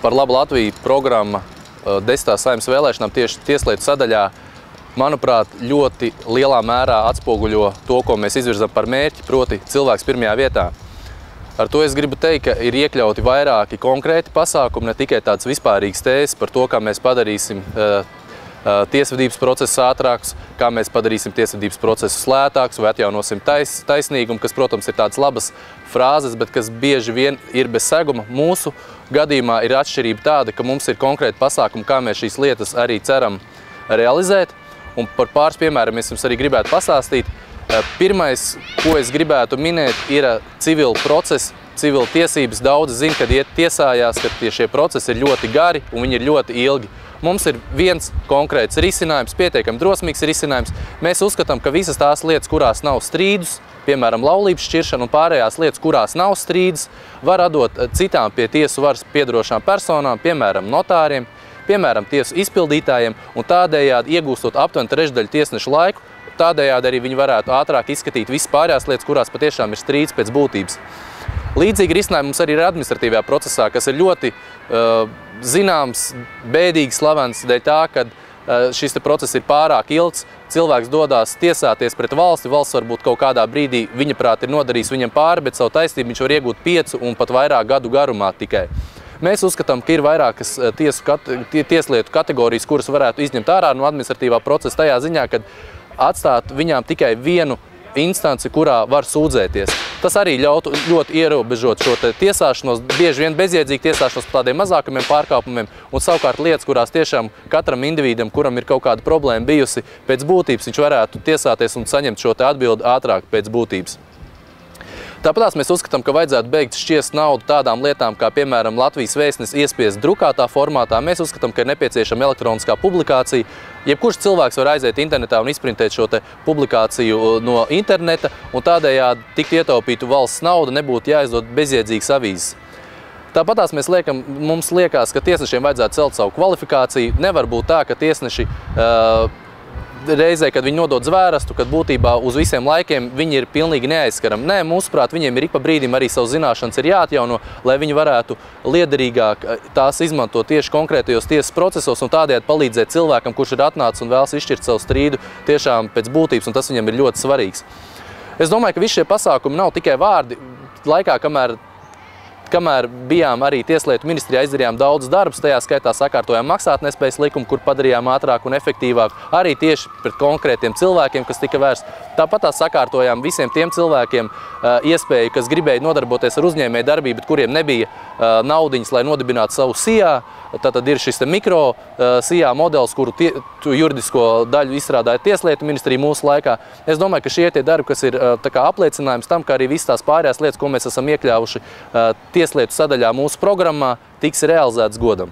Par labu Latviju programma 10. Saeimas vēlēšanām tieši tieslietu sadaļā, manuprāt, ļoti lielā mērā atspoguļo to, ko mēs izvirzam par mērķi, proti cilvēks pirmajā vietā. Ar to es gribu teikt, ka ir iekļauti vairāki konkrēti pasākumi, ne tikai tāds vispārīgs tēzes par to, kā mēs padarīsim tiesvedības procesus ātrākus, kā mēs padarīsim tiesvedības procesus lētākus vai atjaunosim taisnīgumu, kas, protams, ir tādas labas frāzes, bet kas bieži vien ir bez seguma. Mūsu gadījumā ir atšķirība tāda, ka mums ir konkrēti pasākumi, kā mēs šīs lietas arī ceram realizēt. Un par pāris piemēram es jums arī gribētu pastāstīt. Pirmais, ko es gribētu minēt, ir civila procesi, civila tiesības. Daudzi zina, kad iet tiesājās, ka šie procesi ir ļoti gari un viņi ir ļoti ilgi. Mums ir viens konkrēts risinājums, pietiekami drosmīgs risinājums. Mēs uzskatām, ka visas tās lietas, kurās nav strīdus, piemēram, laulības šķiršana un pārējās lietas, kurās nav strīdus, var atdot citām pie tiesu varas piedarošām personām, piemēram, notāriem, piemēram, tiesu izpildītājiem, un tādējādi iegūstot aptuveni trešdaļu tiesnešu laiku, tādējādi arī viņi varētu ātrāk izskatīt visas pārējās lietas, kurās patiešām ir strīds pēc būtības. Līdzīgi risinājumi mums arī ir administratīvajā procesā, kas ir ļoti zināms, bēdīgi slavens dēļ tā, ka šis process ir pārāk ilgs, cilvēks dodās tiesāties pret valsti, valsts varbūt kaut kādā brīdī viņa prāt ir nodarījis viņam pāri, bet savu taisnību viņš var iegūt 5 un pat vairāk gadu garumā tikai. Mēs uzskatām, ka ir vairākas tieslietu kategorijas, kuras varētu izņemt ārā no administratīvā procesa tajā ziņā, ka atstāt viņām tikai vienu instanci, kurā var sūdzēties. Tas arī ļautu ļoti ierobežot šo tiesāšanos, bieži vien bezjēdzīgu tiesāšanos par tādiem mazākumiem pārkāpumiem, un savukārt lietas, kurās tiešām katram individam, kuram ir kaut kāda problēma bijusi pēc būtības, viņš varētu tiesāties un saņemt šo atbildi ātrāk pēc būtības. Tāpatās mēs uzskatām, ka vajadzētu beigt šķiest naudu tādām lietām, kā piemēram Latvijas vēstnes iespiest drukātā formātā. Mēs uzskatām, ka ir nepieciešama elektroniskā publikācija. Jebkurš cilvēks var aiziet internetā un izprintēt šo publikāciju no interneta, un tādējādi tikt ietaupītu valsts nauda, nebūtu jāizdod bezjēdzīgas avīzes. Tāpatās mums liekas, ka tiesnešiem vajadzētu celt savu kvalifikāciju. Nevar būt tā, ka tiesneši reizē, kad viņi nodod zvērestu, kad būtībā uz visiem laikiem viņi ir pilnīgi neaizskarami. Nē, mūsuprāt, viņiem ir ik pa brīdim arī savu zināšanas ir jāatjauno, lai viņi varētu liederīgāk tās izmantot tieši konkrētajos tiesas procesos un tādējādi palīdzēt cilvēkam, kurš ir atnācis un vēlas izšķirt savu strīdu tiešām pēc būtības, un tas viņam ir ļoti svarīgs. Es domāju, ka visi šie pasākumi nav tikai vārdi. Laikā, kamēr bijām arī Tieslietu ministrijā, izdarījām daudz darbus, tajā skaitā sakārtojām maksātnespējas likumu, kur padarījām ātrāk un efektīvāk, arī tieši pret konkrētiem cilvēkiem, kas tika vērsts. Tāpat sakārtojām visiem tiem cilvēkiem iespēju, kas gribēja nodarboties ar uzņēmēju darbību, bet kuriem nebija naudiņas, lai nodibinātu savu SIA. Tātad ir šis mikro SIA modelis, kuru juridisko daļu izstrādāja Tieslietu ministrija mūsu laikā. Es domāju, ka šie tie darbi, kas ir apliecinājums tam, ka arī visas tās pārējās lietas, ko mēs esam iekļāvuši Tieslietu sadaļā mūsu programmā, tiks realizētas godam.